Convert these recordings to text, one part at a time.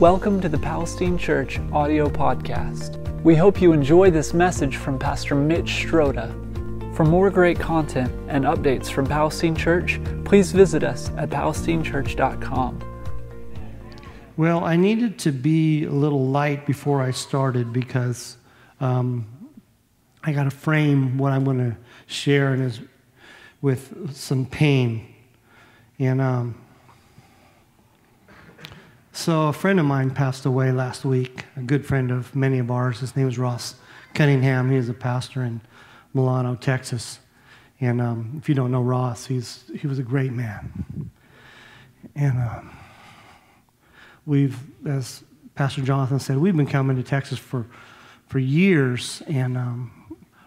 Welcome to the Palestine Church audio podcast. We hope you enjoy this message from Pastor Mitch Stroda. For more great content and updates from Palestine Church, please visit us at palestinechurch.com. Well, I needed to be a little light before I started because I got to frame what I'm going to share with some pain. And so a friend of mine passed away last week, a good friend of many of ours. His name was Ross Cunningham. He is a pastor in Milano, Texas. And if you don't know Ross, he was a great man. And as Pastor Jonathan said, we've been coming to Texas for years. And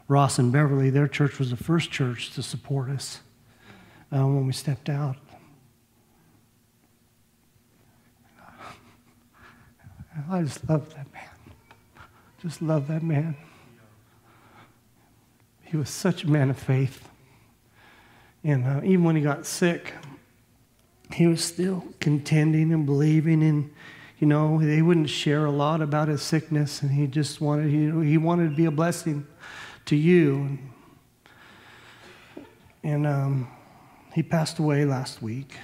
Ross and Beverly, their church was the first church to support us when we stepped out. I just love that man. Just love that man. He was such a man of faith. And even when he got sick, he was still contending and believing. And, they wouldn't share a lot about his sickness. And he just wanted, he wanted to be a blessing to you. And he passed away last week.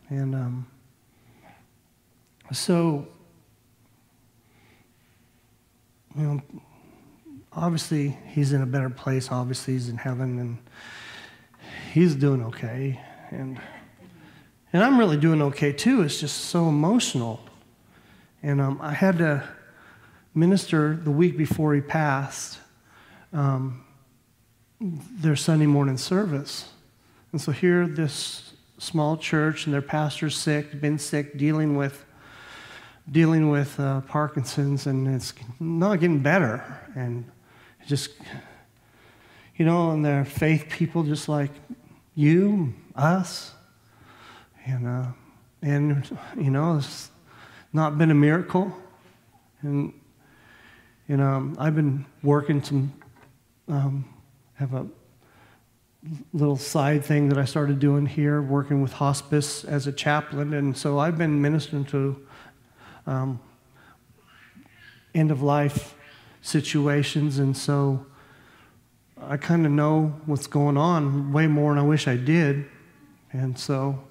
And so... obviously he's in a better place. Obviously he's in heaven and he's doing okay. And I'm really doing okay too. It's just so emotional. And I had to minister the week before he passed their Sunday morning service. And so here, this small church and their pastor's sick, been sick, dealing with Parkinson's, and it's not getting better. And just, and they're faith people just like you, us. And it's not been a miracle. And, I've been working have a little side thing that I started doing here, working with hospice as a chaplain. And so I've been ministering to end-of-life situations, and so I kind of know what's going on way more than I wish I did. And so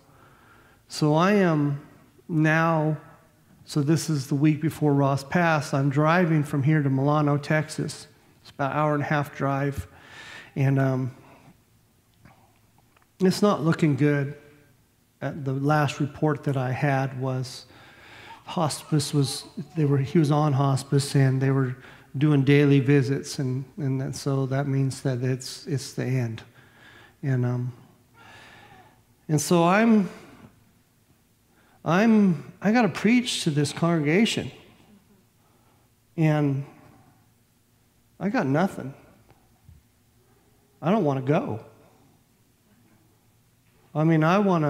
I am now, so this is the week before Ross passed, I'm driving from here to Milano, Texas. It's about an hour and a half drive, and it's not looking good. The last report that I had was hospice he was on hospice, and they were doing daily visits, and so that means that it's the end. And so I got to preach to this congregation, and I got nothing. I don't want to go. I mean, I want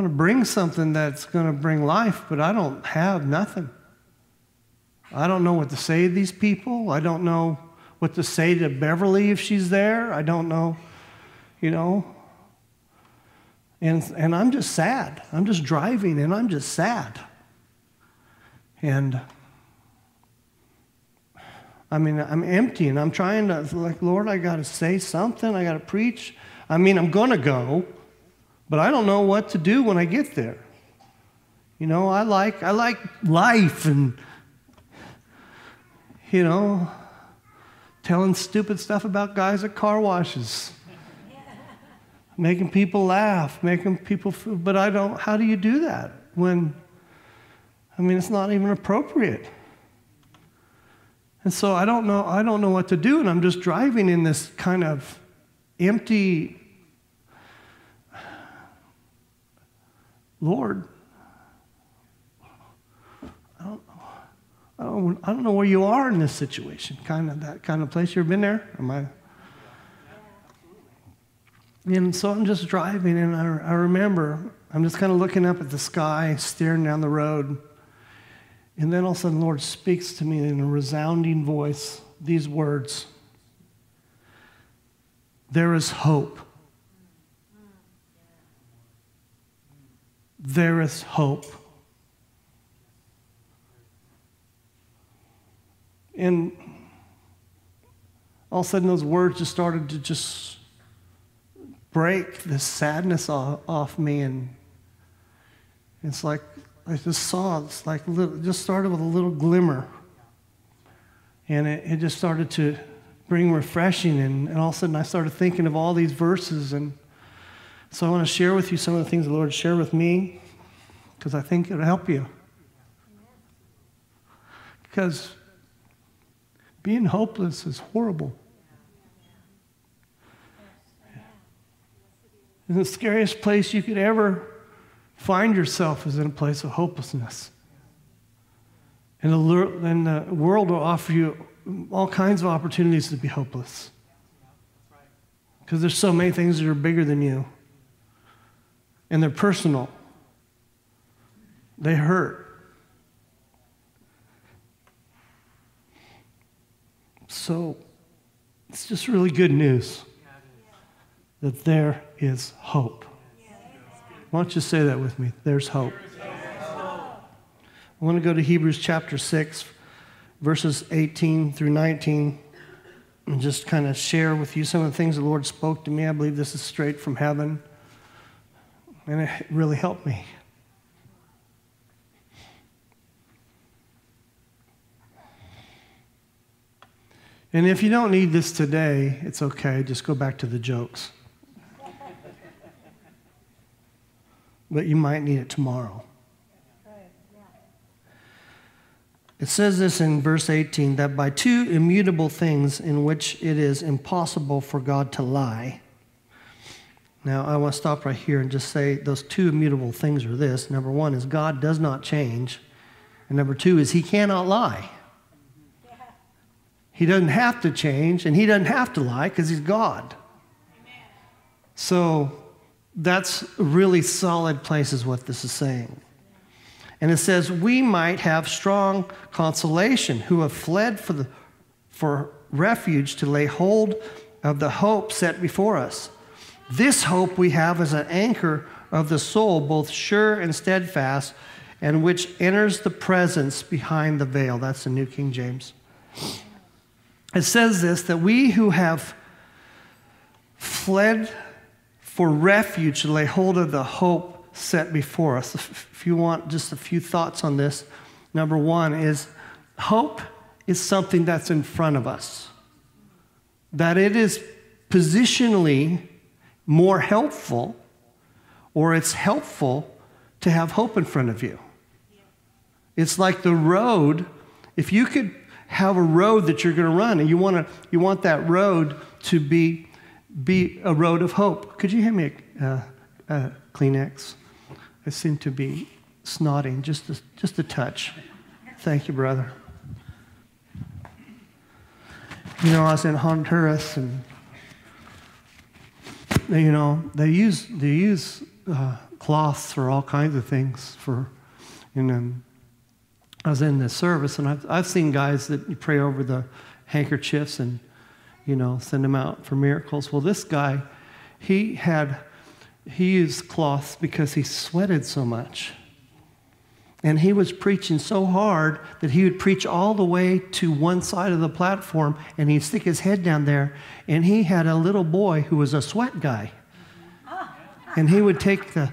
to bring something that's going to bring life, but I don't have nothing. I don't know what to say to these people. I don't know what to say to Beverly if she's there. I don't know, And I'm just sad. I'm just driving, and I'm just sad. And, I'm empty, and I'm trying to, Lord, I got to say something. I got to preach. I'm going to go. But I don't know what to do when I get there. I like life and, telling stupid stuff about guys at car washes, making people laugh, making people feel, but I don't, how do you do that when, it's not even appropriate. And so I don't know what to do, and I'm just driving in this kind of empty, Lord, I don't know where you are in this situation, that kind of place. You ever been there? And so I'm just driving, and I remember I'm just kind of looking up at the sky, staring down the road, and then all of a sudden the Lord speaks to me in a resounding voice, these words: "There is hope. there is hope. And all of a sudden those words just started to just break this sadness off me, and it's like I just saw, it's like just started with a little glimmer, and it just started to bring refreshing, and all of a sudden I started thinking of all these verses, and so I want to share with you some of the things the Lord shared with me, because I think it'll help you. Because being hopeless is horrible. And the scariest place you could ever find yourself is in a place of hopelessness. And the world will offer you all kinds of opportunities to be hopeless. Because there's so many things that are bigger than you. And they're personal. They hurt. So, it's just really good news that there is hope. Why don't you say that with me? There's hope. I want to go to Hebrews chapter 6, verses 18 through 19, and just kind of share with you some of the things the Lord spoke to me. I believe this is straight from heaven, and it really helped me. And if you don't need this today, it's okay. Just go back to the jokes. But you might need it tomorrow. It says this in verse 18, that by two immutable things in which it is impossible for God to lie. Now, I want to stop right here and just say those two immutable things are this. Number one is God does not change. And number two is he cannot lie. He doesn't have to change, and he doesn't have to lie because he's God. Amen. So that's a really solid place is what this is saying. And it says, we might have strong consolation who have fled for refuge to lay hold of the hope set before us. This hope we have as an anchor of the soul, both sure and steadfast, and which enters the presence behind the veil. That's the New King James. It says this, that we who have fled for refuge to lay hold of the hope set before us. If you want just a few thoughts on this, number one is hope is something that's in front of us. That it is positionally more helpful, or it's helpful to have hope in front of you. It's like the road. If you could have a road that you're going to run, and you want that road to be a road of hope. Could you hand me a Kleenex? I seem to be snotting just a touch. Thank you, brother. You know, I was in Honduras, and they use cloths for all kinds of things. I was in this service, and I've seen guys that you pray over the handkerchiefs and, send them out for miracles. Well, this guy, he used cloths because he sweated so much. And he was preaching so hard that he would preach all the way to one side of the platform, and he'd stick his head down there, and he had a little boy who was a sweat guy. And he would take the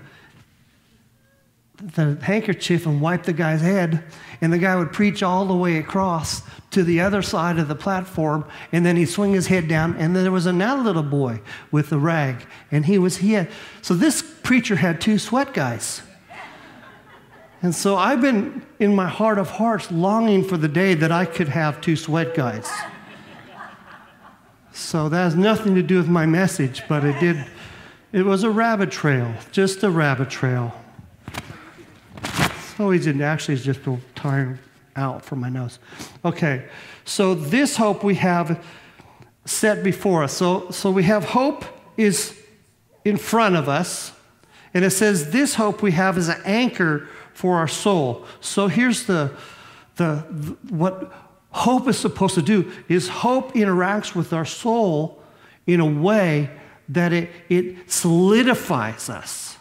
handkerchief and wipe the guy's head, and the guy would preach all the way across to the other side of the platform, and then he'd swing his head down, and then there was another little boy with a rag, and so this preacher had two sweat guys. And so I've been, in my heart of hearts, longing for the day that I could have two sweat guys. So that has nothing to do with my message, but it was a rabbit trail, just a rabbit trail. Oh, he didn't. Actually, it's just tiring out from my nose. Okay, so this hope we have set before us. So we have hope is in front of us, and it says this hope we have is an anchor for our soul. So here's what hope is supposed to do is hope interacts with our soul in a way that it solidifies us.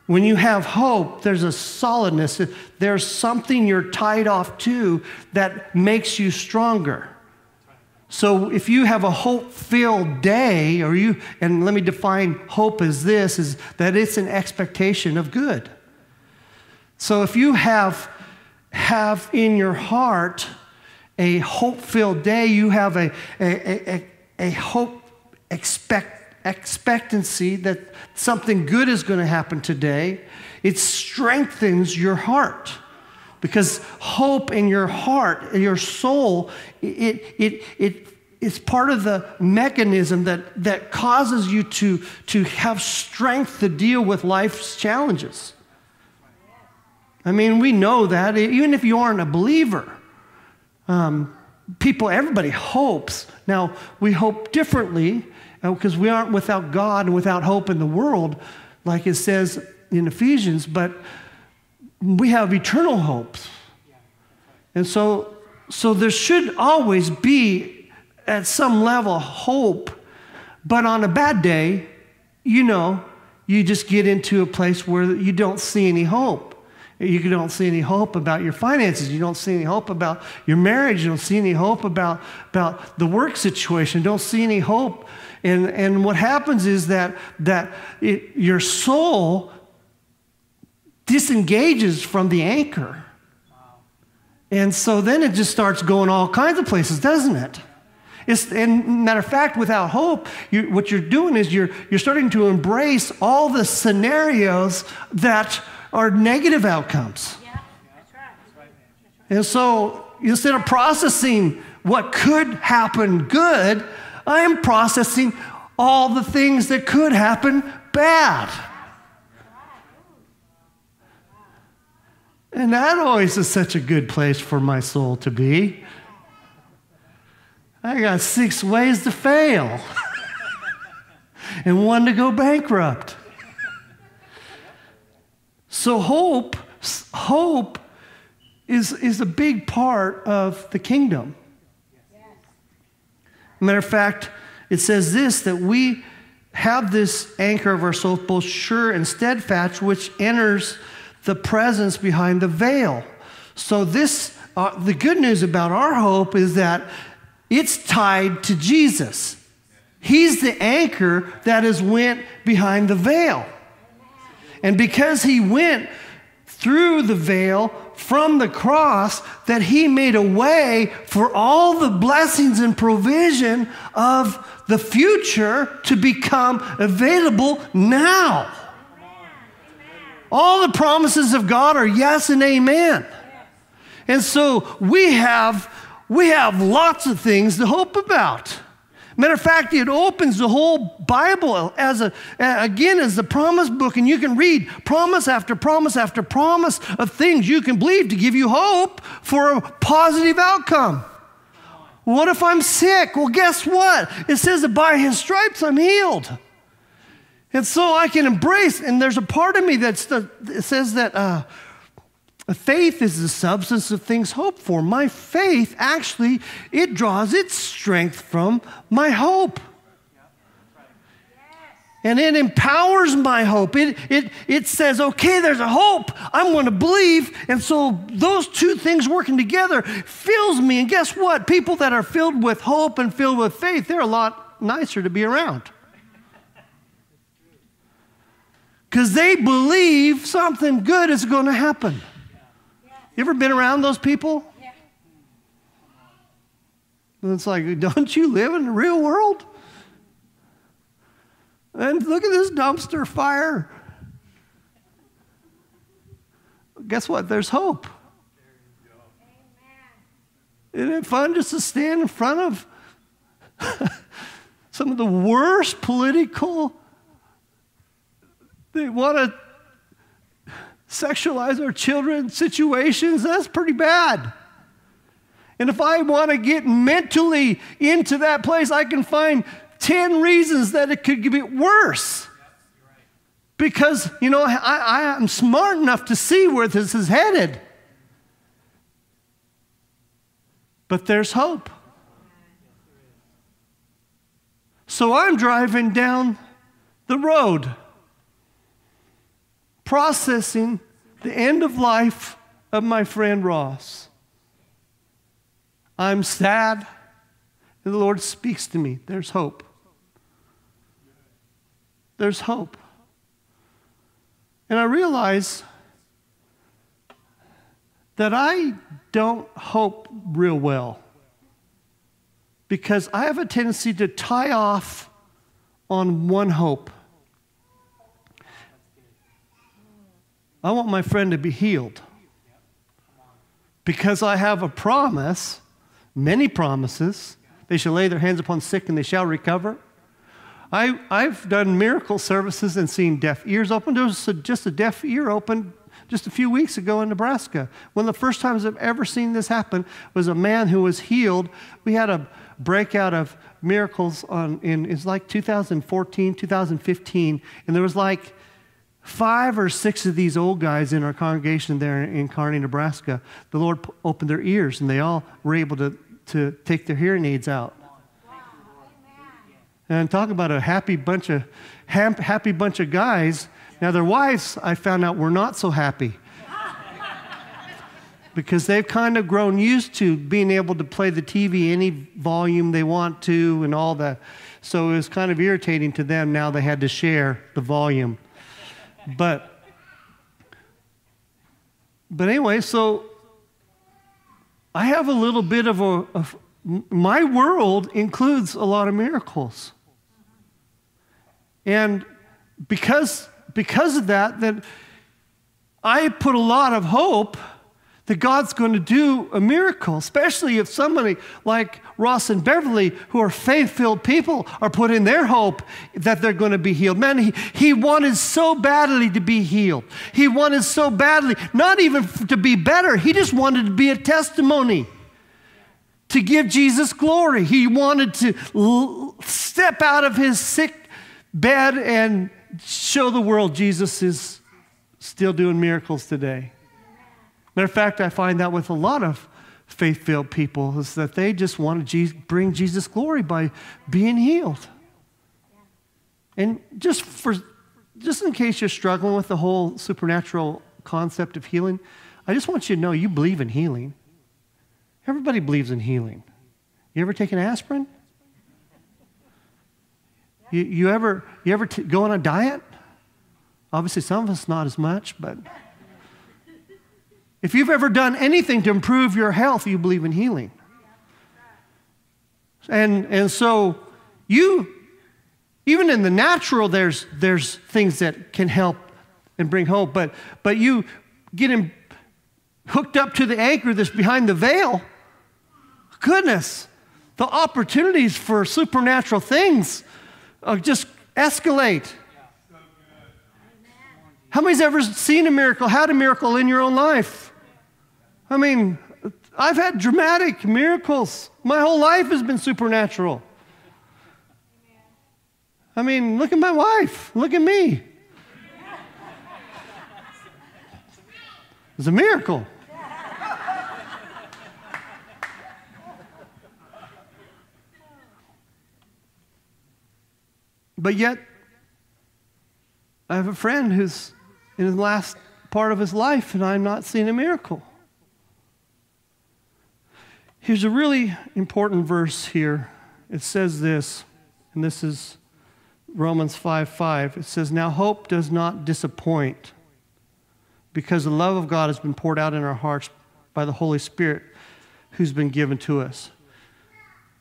When you have hope, there's a solidness. There's something you're tied off to that makes you stronger. So if you have a hope-filled day, and let me define hope as this, is that it's an expectation of good. So if you have in your heart a hope-filled day, you have a hope expectancy that something good is going to happen today. It strengthens your heart. Because hope in your heart, in your soul, it's part of the mechanism that causes you to have strength to deal with life's challenges. I mean, we know that, even if you aren't a believer. Everybody hopes. Now, we hope differently because we aren't without God and without hope in the world, like it says in Ephesians, but we have eternal hopes. And so there should always be, at some level, hope. But on a bad day, you just get into a place where you don't see any hope. You don't see any hope about your finances. You don't see any hope about your marriage. You don't see any hope about the work situation. You don't see any hope. And what happens is that your soul disengages from the anchor. And so then it just starts going all kinds of places, doesn't it? And matter of fact, without hope, what you're doing is you're starting to embrace all the scenarios that are negative outcomes. Yeah, that's right. And so instead of processing what could happen good, I am processing all the things that could happen bad. And that always is such a good place for my soul to be. I got 6 ways to fail and 1 to go bankrupt. So hope is a big part of the kingdom. Matter of fact, it says this, that we have this anchor of our soul both sure and steadfast, which enters the presence behind the veil. So the good news about our hope is that it's tied to Jesus. He's the anchor that has went behind the veil. And because he went through the veil from the cross, that he made a way for all the blessings and provision of the future to become available now. All the promises of God are yes and amen. And so we have lots of things to hope about. Matter of fact, it opens the whole Bible as the promise book, and you can read promise after promise after promise of things you can believe to give you hope for a positive outcome. What if I'm sick? Well, guess what? It says that by his stripes I'm healed. And so I can embrace, and there's a part of me it says that faith is the substance of things hoped for. My faith, actually, it draws its strength from my hope. And it empowers my hope. It says, okay, there's a hope. I'm going to believe. And so those two things working together fills me. And guess what? People that are filled with hope and filled with faith, they're a lot nicer to be around. Because they believe something good is going to happen. You ever been around those people? Yeah. And it's like, don't you live in the real world? And look at this dumpster fire. Guess what? There's hope. Isn't it fun just to stand in front of some of the worst political, they want to sexualize our children situations? That's pretty bad. And if I want to get mentally into that place, I can find 10 reasons that it could get worse. Because, I am smart enough to see where this is headed. But there's hope. So I'm driving down the road. processing the end of life of my friend Ross. I'm sad, and the Lord speaks to me. There's hope. There's hope. And I realize that I don't hope real well because I have a tendency to tie off on one hope. I want my friend to be healed because I have a promise, many promises. They shall lay their hands upon the sick and they shall recover. I've done miracle services and seen deaf ears open. There was just a deaf ear open just a few weeks ago in Nebraska. One of the first times I've ever seen this happen was a man who was healed. We had a breakout of miracles it's like 2014, 2015, and there was like 5 or 6 of these old guys in our congregation there in Kearney, Nebraska. The Lord opened their ears, and they all were able to take their hearing aids out. And talk about a happy bunch of guys. Now their wives, I found out, were not so happy because they've kind of grown used to being able to play the TV any volume they want to and all that. So it was kind of irritating to them. Now they had to share the volume. But anyway, so I have a little bit of my world includes a lot of miracles. And because of that I put a lot of hope that God's going to do a miracle, especially if somebody like Ross and Beverly, who are faith-filled people, are putting their hope that they're going to be healed. Man, he wanted so badly to be healed. He wanted so badly, not even to be better. He just wanted to be a testimony, to give Jesus glory. He wanted to step out of his sick bed and show the world Jesus is still doing miracles today. Matter of fact, I find that with a lot of faith-filled people is that they just want to bring Jesus glory by being healed. And just in case you're struggling with the whole supernatural concept of healing, I just want you to know you believe in healing. Everybody believes in healing. You ever take an aspirin? You ever go on a diet? Obviously, some of us not as much, but if you've ever done anything to improve your health, you believe in healing. And so even in the natural, there's things that can help and bring hope, but you get him hooked up to the anchor that's behind the veil. Goodness, the opportunities for supernatural things just escalate. How many's ever seen a miracle, had a miracle in your own life? I mean, I've had dramatic miracles. My whole life has been supernatural. I mean, look at my wife. Look at me. It's a miracle. But yet, I have a friend who's in the last part of his life, and I'm not seeing a miracle. Here's a really important verse here. It says this, and this is Romans 5:5. It says, "Now hope does not disappoint, because the love of God has been poured out in our hearts by the Holy Spirit who's been given to us."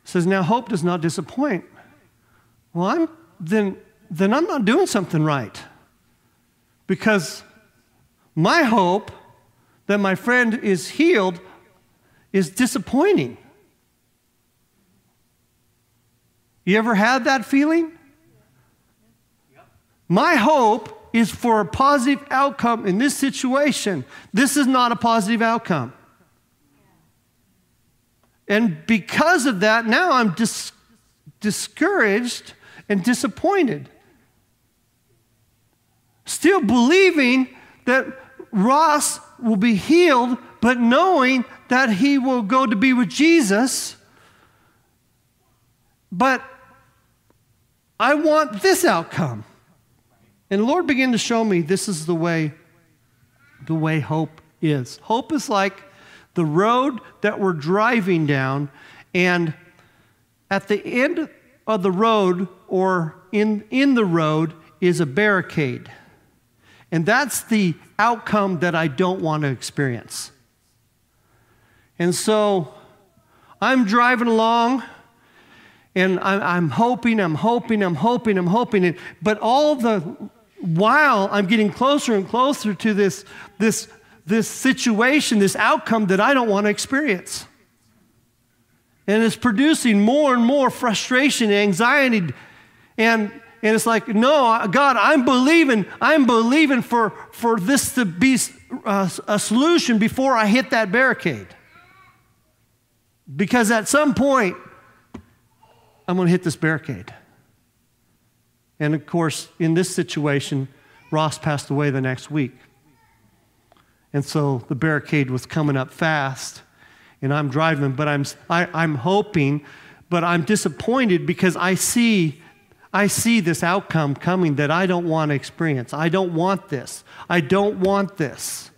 It says, "Now hope does not disappoint." Well, then I'm not doing something right. Because my hope that my friend is healed is disappointing. You ever had that feeling? My hope is for a positive outcome in this situation. This is not a positive outcome. And because of that, now I'm discouraged and disappointed. Still believing that Ross will be healed, but knowing that he will go to be with Jesus. But I want this outcome. And the Lord began to show me this is the way the way hope is. Hope is like the road that we're driving down, and at the end of the road, or in the road, is a barricade. And that's the outcome that I don't want to experience. And so I'm driving along, and I'm hoping, but all the while I'm getting closer and closer to this situation, this outcome that I don't want to experience. And it's producing more and more frustration and anxiety. And it's like, no, God, I'm believing for this to be a solution before I hit that barricade. Because at some point, I'm going to hit this barricade. And of course, in this situation, Ross passed away the next week. And so the barricade was coming up fast, and I'm driving, but I'm hoping, but I'm disappointed because I see this outcome coming that I don't want to experience. I don't want this. I don't want this.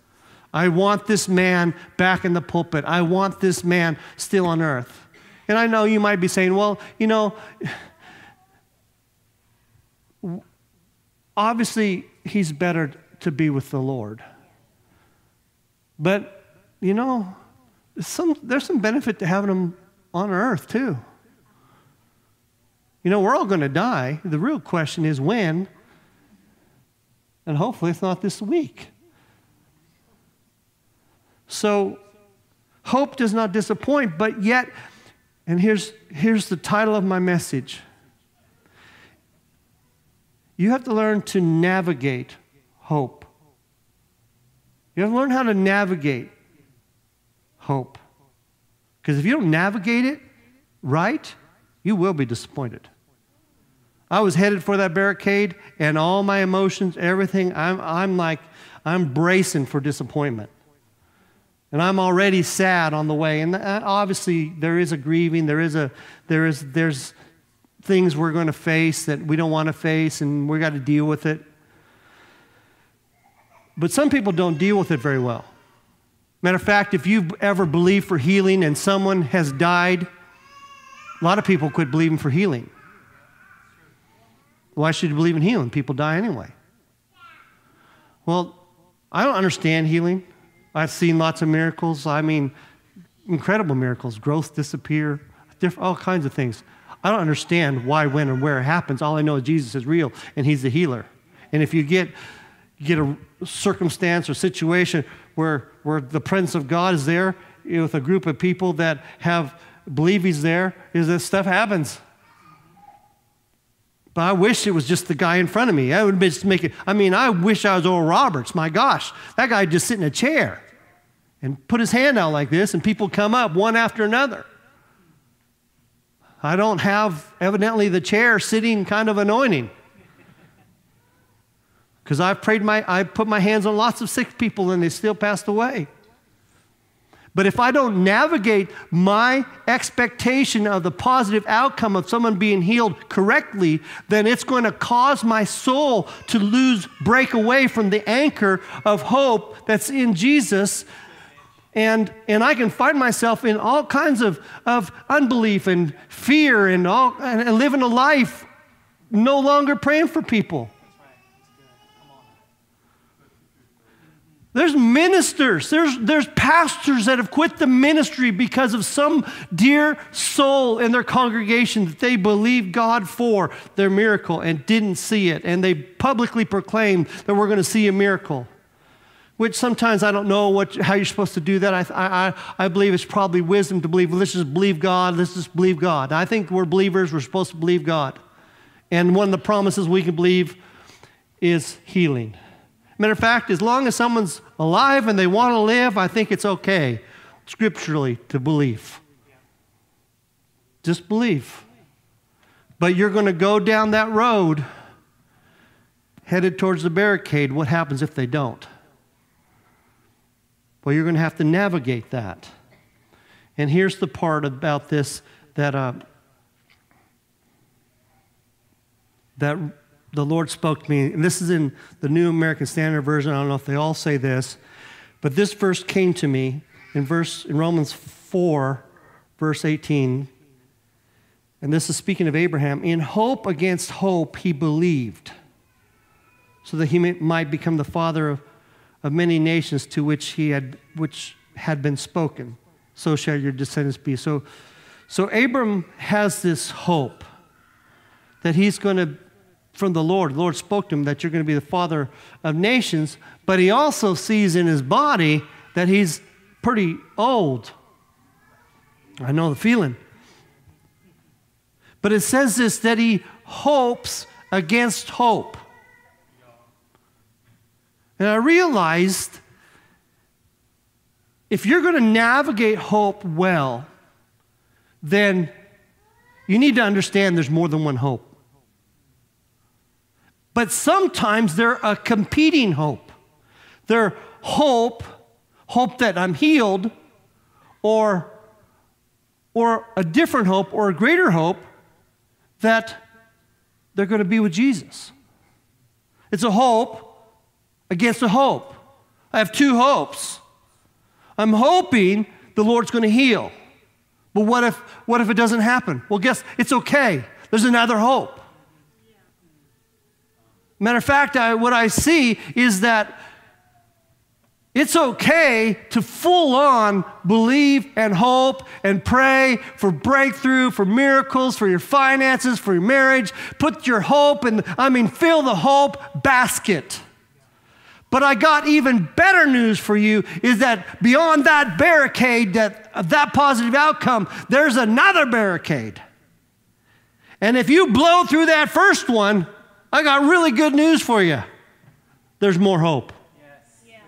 I want this man back in the pulpit. I want this man still on earth. And I know you might be saying, well, obviously he's better to be with the Lord. But, there's some benefit to having him on earth too. We're all going to die. The real question is when, and hopefully it's not this week. So, hope does not disappoint, but yet, and here's the title of my message. You have to learn to navigate hope. You have to learn how to navigate hope. Because if you don't navigate it right, you will be disappointed. I was headed for that barricade, and all my emotions, everything, I'm bracing for disappointment. And I'm already sad on the way. And obviously, there is a grieving. There's things we're going to face that we don't want to face, and we got to deal with it. But some people don't deal with it very well. Matter of fact, if you've ever believed for healing and someone has died, a lot of people quit believing for healing. Why should you believe in healing? People die anyway. Well, I don't understand healing. I've seen lots of miracles. Incredible miracles. Growth disappear, all kinds of things. I don't understand why, when, and where it happens. All I know is Jesus is real, and he's the healer. And if you get a circumstance or situation where the presence of God is there with a group of people that believe he's there, this stuff happens. But I wish it was just the guy in front of me. I would just make it. I wish I was Oral Roberts. My gosh, that guy just sit in a chair and put his hand out like this, and people come up one after another. I don't have, evidently, the chair sitting kind of anointing. Because I put my hands on lots of sick people, and they still passed away. But if I don't navigate my expectation of the positive outcome of someone being healed correctly, then it's going to cause my soul to break away from the anchor of hope that's in Jesus. And I can find myself in all kinds of unbelief and fear and living a life no longer praying for people. There's ministers, there's pastors that have quit the ministry because of some dear soul in their congregation that they believed God for their miracle and didn't see it. And they publicly proclaimed that we're going to see a miracle, which sometimes I don't know how you're supposed to do that. I believe it's probably wisdom to believe, let's just believe God, let's just believe God. I think we're believers, we're supposed to believe God. And one of the promises we can believe is healing. Matter of fact, as long as someone's alive and they want to live, I think it's okay, scripturally, to believe. Just believe. But you're going to go down that road headed towards the barricade. What happens if they don't? Well, you're going to have to navigate that. And here's the part about this that the Lord spoke to me, and this is in the New American Standard Version. I don't know if they all say this, But this verse came to me in Romans 4, verse 18. And this is speaking of Abraham. In hope against hope, he believed, so that he might become the father of many nations, to which had been spoken. So shall your descendants be. So Abram has this hope that he's going to, from the Lord spoke to him that you're going to be the father of nations, but he also sees in his body that he's pretty old. I know the feeling. But it says this, that he hopes against hope. And I realized if you're going to navigate hope well, then you need to understand there's more than one hope. But sometimes they're a competing hope. They're hope that I'm healed, or a different hope, or a greater hope that they're going to be with Jesus. It's a hope against a hope. I have two hopes. I'm hoping the Lord's going to heal. But what if it doesn't happen? Well, guess it's okay. There's another hope. Matter of fact, what I see is that it's okay to full on believe and hope and pray for breakthrough, for miracles, for your finances, for your marriage. Put your hope fill the hope basket. But I got even better news for you, is that beyond that barricade, that positive outcome, there's another barricade. And if you blow through that first one, I got really good news for you. There's more hope. Yes. Yeah.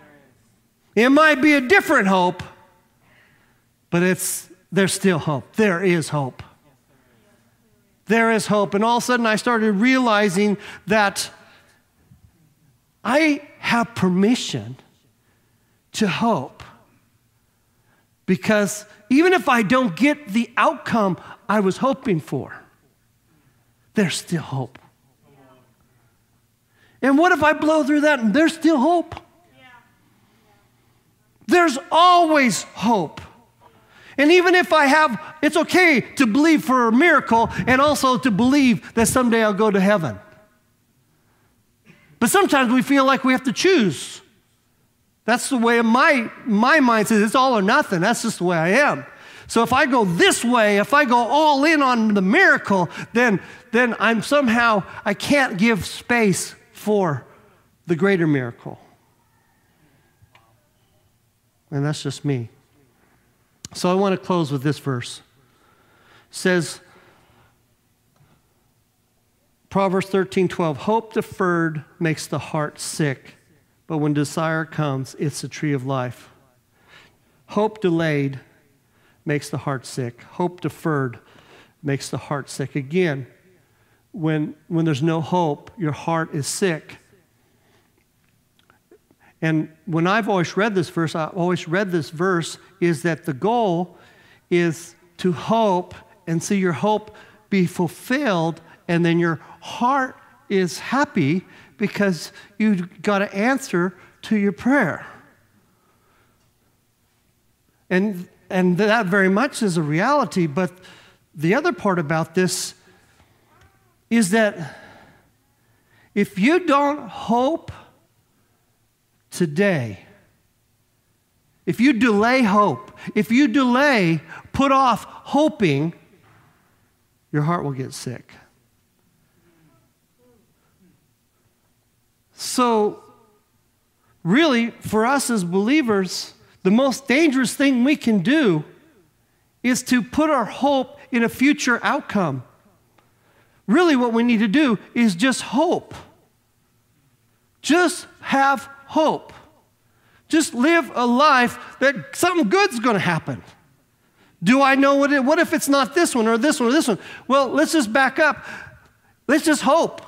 It might be a different hope, but there's still hope. There is hope. There is hope. And all of a sudden I started realizing that I have permission to hope, because even if I don't get the outcome I was hoping for, there's still hope. And what if I blow through that and there's still hope? Yeah. There's always hope. And even if it's okay to believe for a miracle and also to believe that someday I'll go to heaven. But sometimes we feel like we have to choose. That's the way my mind says, it's all or nothing. That's just the way I am. So if I go this way, if I go all in on the miracle, then I can't give space for the greater miracle. And that's just me. So I want to close with this verse. It says, Proverbs 13:12, hope deferred makes the heart sick, but when desire comes, it's a tree of life. Hope delayed makes the heart sick. Hope deferred makes the heart sick. Again, when there's no hope, your heart is sick. And when I've always read this verse, is that the goal is to hope and see your hope be fulfilled, and then your heart is happy because you got an answer to your prayer. And that very much is a reality, but the other part about this is that if you don't hope today, if you delay hope, if you put off hoping, your heart will get sick. So, really, for us as believers, the most dangerous thing we can do is to put our hope in a future outcome. Really, what we need to do is just hope. Just have hope. Just live a life that something good's going to happen. Do I know what if it's not this one or this one or this one? Well, let's just back up. Let's just hope.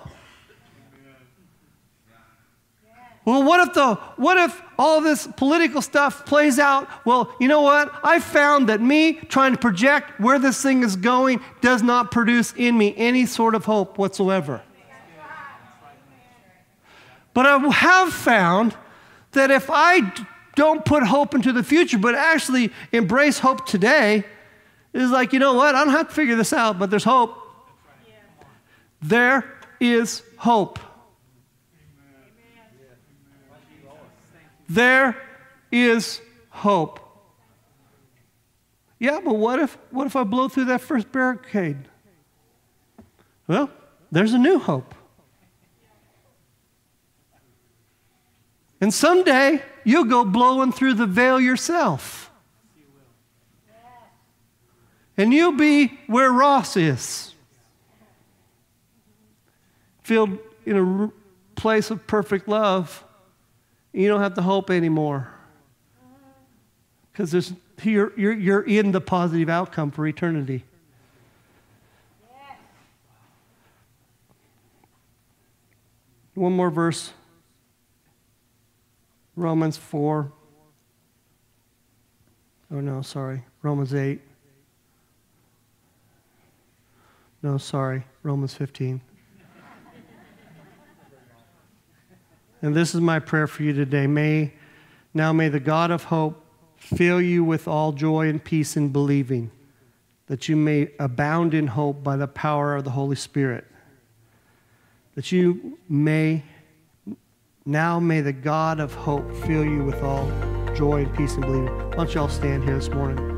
Well, what if all this political stuff plays out? Well, you know what? I found that me trying to project where this thing is going does not produce in me any sort of hope whatsoever. But I have found that if I don't put hope into the future, but actually embrace hope today, is like, you know what? I don't have to figure this out, but there's hope. There is hope. There is hope. Yeah, but what if I blow through that first barricade? Well, there's a new hope. And someday, you'll go blowing through the veil yourself. And you'll be where Ross is. Filled in a place of perfect love. You don't have to hope anymore. Because you're in the positive outcome for eternity. One more verse. Romans 4. Oh, no, sorry. Romans 8. No, sorry. Romans 15. And this is my prayer for you today. May the God of hope fill you with all joy and peace in believing, that you may abound in hope by the power of the Holy Spirit. That you may the God of hope fill you with all joy and peace in believing. Why don't you all stand here this morning?